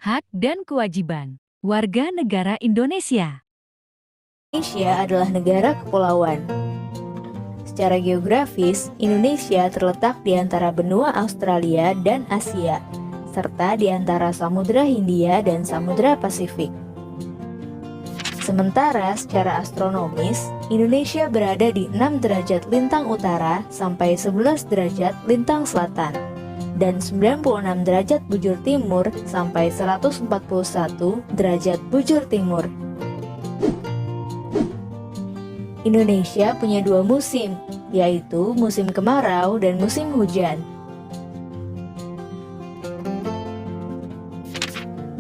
Hak dan kewajiban warga negara Indonesia. Indonesia adalah negara kepulauan. Secara geografis, Indonesia terletak di antara benua Australia dan Asia, serta di antara Samudra Hindia dan Samudra Pasifik. Sementara secara astronomis, Indonesia berada di 6 derajat lintang utara sampai 11 derajat lintang selatan, dan 96 derajat bujur timur sampai 141 derajat bujur timur. Indonesia punya 2 musim, yaitu musim kemarau dan musim hujan.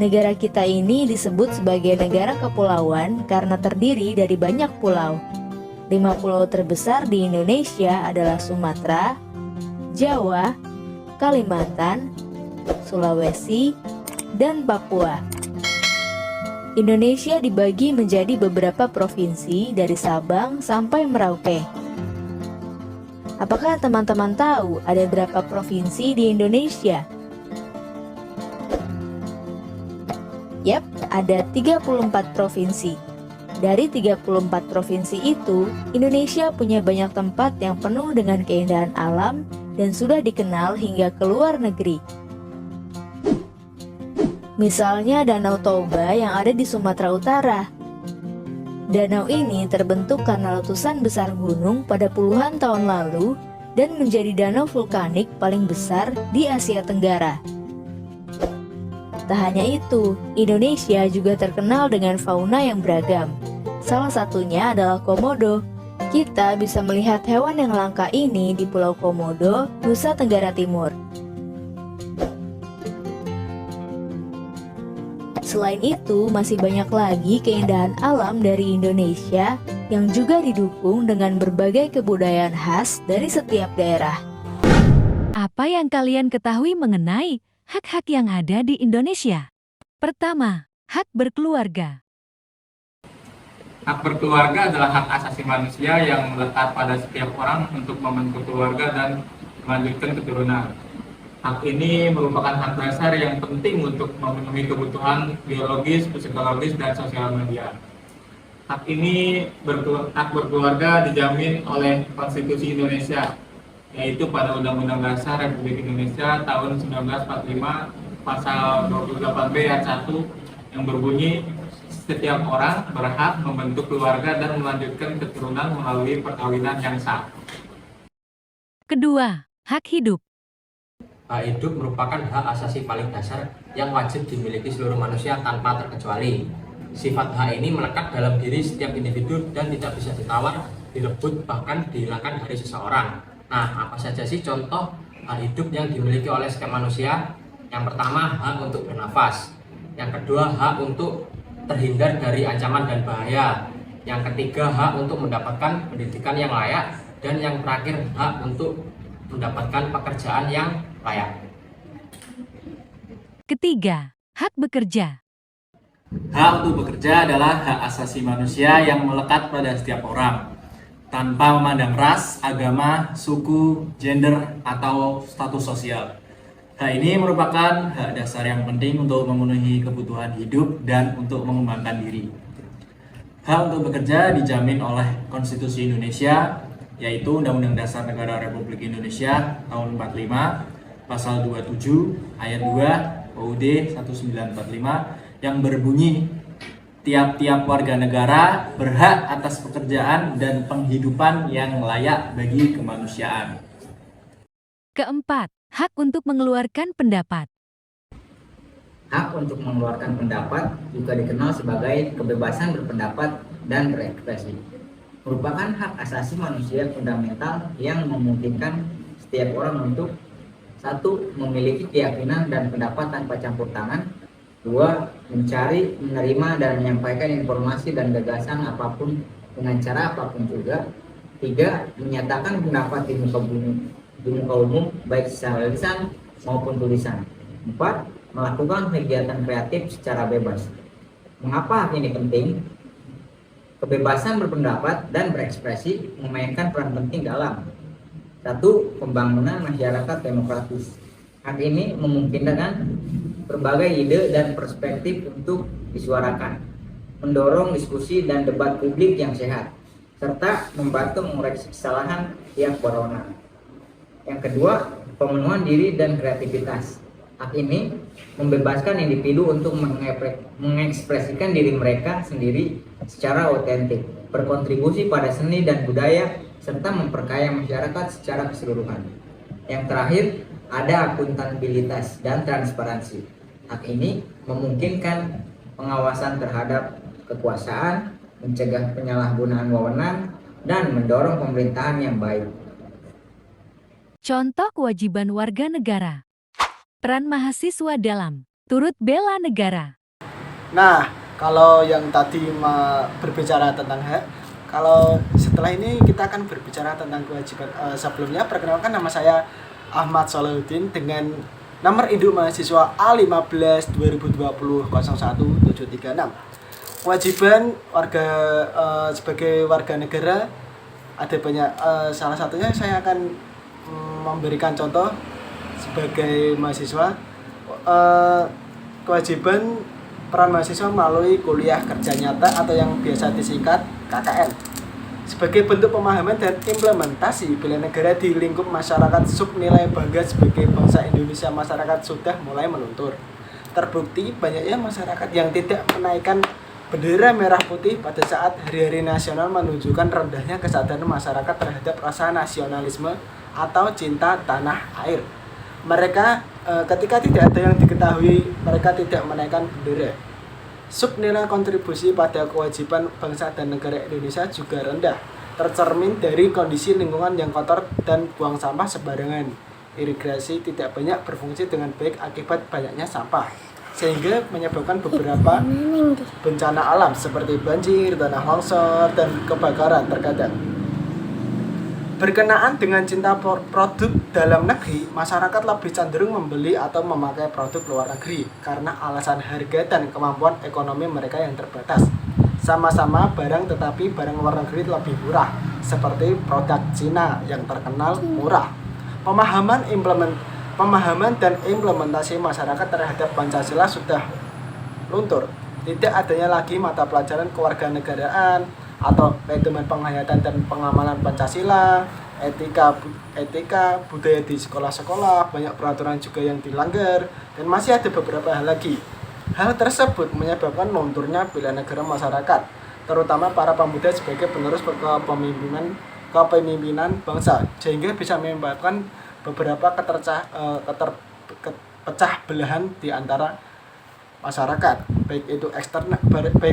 Negara kita ini disebut sebagai negara kepulauan karena terdiri dari banyak pulau. 5 pulau terbesar di Indonesia adalah Sumatera, Jawa, Kalimantan, Sulawesi, dan Papua. Indonesia dibagi menjadi beberapa provinsi dari Sabang sampai Merauke. Apakah teman-teman tahu ada berapa provinsi di Indonesia? Yap, ada 34 provinsi. Dari 34 provinsi itu, Indonesia punya banyak tempat yang penuh dengan keindahan alam dan sudah dikenal hingga ke luar negeri. Misalnya Danau Toba yang ada di Sumatera Utara. Danau ini terbentuk karena letusan besar gunung pada puluhan tahun lalu dan menjadi danau vulkanik paling besar di Asia Tenggara. Tak hanya itu, Indonesia juga terkenal dengan fauna yang beragam. Salah satunya adalah komodo. Kita bisa melihat hewan yang langka ini di Pulau Komodo, Nusa Tenggara Timur. Selain itu, masih banyak lagi keindahan alam dari Indonesia yang juga didukung dengan berbagai kebudayaan khas dari setiap daerah. Apa yang kalian ketahui mengenai hak-hak yang ada di Indonesia? Pertama, hak berkeluarga. Hak berkeluarga adalah hak asasi manusia yang melekat pada setiap orang untuk membentuk keluarga dan melanjutkan keturunan. Hak ini merupakan hak dasar yang penting untuk memenuhi kebutuhan biologis, psikologis, dan sosial media. Hak berkeluarga dijamin oleh Konstitusi Indonesia, yaitu pada Undang-Undang Dasar Republik Indonesia tahun 1945 pasal 28B ayat 1 yang berbunyi setiap orang berhak membentuk keluarga dan melanjutkan keturunan melalui perkawinan yang sah. Kedua, hak hidup. Hak hidup merupakan hak asasi paling dasar yang wajib dimiliki seluruh manusia tanpa terkecuali. Sifat hak ini melekat dalam diri setiap individu dan tidak bisa ditawar, direbut, bahkan dihilangkan dari seseorang. Nah, apa saja sih contoh hak hidup yang dimiliki oleh setiap manusia? Yang pertama, hak untuk bernafas. Yang kedua, hak untuk terhindar dari ancaman dan bahaya. Yang ketiga, hak untuk mendapatkan pendidikan yang layak. Dan yang terakhir, hak untuk mendapatkan pekerjaan yang layak. Ketiga, hak bekerja. Hak untuk bekerja adalah hak asasi manusia yang melekat pada setiap orang, tanpa memandang ras, agama, suku, gender, atau status sosial. Hak ini merupakan hak dasar yang penting untuk memenuhi kebutuhan hidup dan untuk mengembangkan diri. Hak untuk bekerja dijamin oleh Konstitusi Indonesia, yaitu Undang-Undang Dasar Negara Republik Indonesia tahun 45, pasal 27, ayat 2, UUD 1945, yang berbunyi, tiap-tiap warga negara berhak atas pekerjaan dan penghidupan yang layak bagi kemanusiaan. Keempat, hak untuk mengeluarkan pendapat. Hak untuk mengeluarkan pendapat juga dikenal sebagai kebebasan berpendapat dan berekspresi. Merupakan hak asasi manusia fundamental yang memungkinkan setiap orang untuk 1. Memiliki keyakinan dan pendapat tanpa campur tangan. 2. Mencari, menerima, dan menyampaikan informasi dan gagasan apapun dengan cara apapun juga. 3. Menyatakan pendapat di muka umum, baik secara lisan maupun tulisan. 4. Melakukan kegiatan kreatif secara bebas. Mengapa hak ini penting? Kebebasan berpendapat dan berekspresi memainkan peran penting dalam 1. Pembangunan masyarakat demokratis. Hak ini memungkinkan berbagai ide dan perspektif untuk disuarakan, mendorong diskusi dan debat publik yang sehat, serta membantu mengoreksi kesalahan pihak berwenang. Yang kedua, pemenuhan diri dan kreativitas. Hak ini membebaskan individu untuk mengekspresikan diri mereka sendiri secara otentik, berkontribusi pada seni dan budaya, serta memperkaya masyarakat secara keseluruhan. Yang terakhir, ada akuntabilitas dan transparansi. Hak ini memungkinkan pengawasan terhadap kekuasaan, mencegah penyalahgunaan wewenang, dan mendorong pemerintahan yang baik. Contoh kewajiban warga negara. Peran mahasiswa dalam turut bela negara. Nah, kalau yang tadi berbicara tentang hak, kalau setelah ini kita akan berbicara tentang kewajiban. Sebelumnya, perkenalkan, nama saya Ahmad Salahuddin dengan nomor induk mahasiswa A15 2020 01736. Kewajiban warga sebagai warga negara ada banyak. Salah satunya saya akan memberikan contoh sebagai mahasiswa. Kewajiban peran mahasiswa melalui kuliah kerja nyata atau yang biasa disingkat KKN. Sebagai bentuk pemahaman dan implementasi bela negara di lingkup masyarakat, sub nilai bangga sebagai bangsa Indonesia masyarakat sudah mulai meluntur. Terbukti banyaknya masyarakat yang tidak menaikkan bendera merah putih pada saat hari-hari nasional menunjukkan rendahnya kesadaran masyarakat terhadap rasa nasionalisme atau cinta tanah air. Mereka ketika tidak ada yang diketahui, mereka tidak menaikkan bendera. Subnilai kontribusi pada kewajiban bangsa dan negara Indonesia juga rendah, tercermin dari kondisi lingkungan yang kotor dan buang sampah sembarangan. Irigasi tidak banyak berfungsi dengan baik akibat banyaknya sampah, sehingga menyebabkan beberapa bencana alam seperti banjir, tanah longsor, dan kebakaran terkadang. Berkenaan dengan cinta produk dalam negeri, masyarakat lebih cenderung membeli atau memakai produk luar negeri karena alasan harga dan kemampuan ekonomi mereka yang terbatas. Sama-sama barang, tetapi barang luar negeri lebih murah, seperti produk Cina yang terkenal murah. Pemahaman dan implementasi masyarakat terhadap Pancasila sudah luntur. Tidak adanya lagi mata pelajaran kewarganegaraan atau pedoman penghayatan dan pengamalan Pancasila, etika budaya di sekolah-sekolah, banyak peraturan juga yang dilanggar, dan masih ada beberapa hal lagi. Hal tersebut menyebabkan lunturnya bela negara masyarakat, terutama para pemuda sebagai penerus kepemimpinan bangsa, sehingga bisa menyebabkan beberapa pecah belahan di antara masyarakat, baik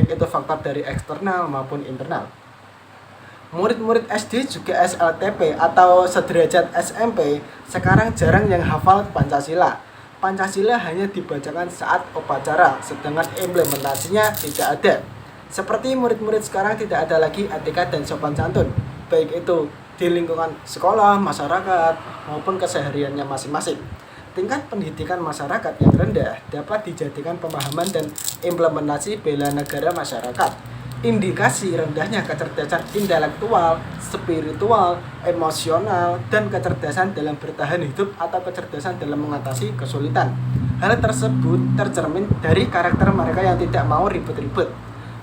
itu faktor dari eksternal maupun internal. Murid-murid SD juga SLTP atau sederajat SMP sekarang jarang yang hafal Pancasila. Pancasila hanya dibacakan saat upacara, sedangkan implementasinya tidak ada. Seperti murid-murid sekarang tidak ada lagi etika dan sopan santun, baik itu di lingkungan sekolah, masyarakat, maupun kesehariannya masing-masing. Tingkat pendidikan masyarakat yang rendah dapat dijadikan pemahaman dan implementasi bela negara masyarakat. Indikasi rendahnya kecerdasan intelektual, spiritual, emosional, dan kecerdasan dalam bertahan hidup atau kecerdasan dalam mengatasi kesulitan. Hal tersebut tercermin dari karakter mereka yang tidak mau ribet-ribet,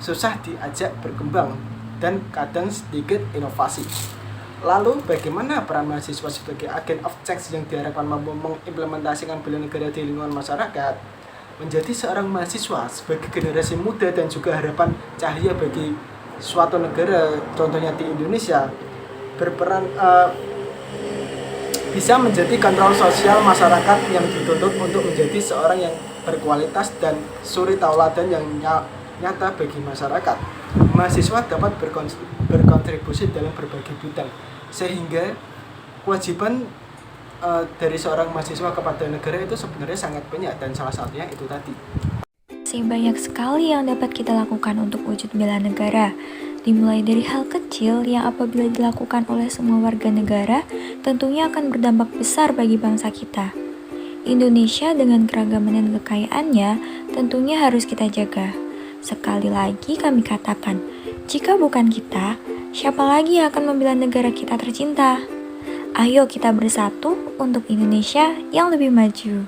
susah diajak berkembang, dan kadang sedikit inovasi. Lalu, bagaimana peran mahasiswa sebagai agen of change yang diharapkan mampu mengimplementasikan bela negara di lingkungan masyarakat? Menjadi seorang mahasiswa sebagai generasi muda dan juga harapan cahaya bagi suatu negara, contohnya di Indonesia, berperan bisa menjadi kontrol sosial masyarakat yang dituntut untuk menjadi seorang yang berkualitas dan suri tauladan yang nyata bagi masyarakat. Mahasiswa dapat berkontribusi dalam berbagai bidang, sehingga kewajiban dari seorang mahasiswa kepada negara itu sebenarnya sangat banyak, dan salah satunya itu tadi. Masih banyak sekali yang dapat kita lakukan untuk wujud bela negara, dimulai dari hal kecil yang apabila dilakukan oleh semua warga negara tentunya akan berdampak besar bagi bangsa kita. Indonesia dengan keragaman dan kekayaannya tentunya harus kita jaga. Sekali lagi kami katakan, jika bukan kita, siapa lagi yang akan membela negara kita tercinta? Ayo kita bersatu untuk Indonesia yang lebih maju.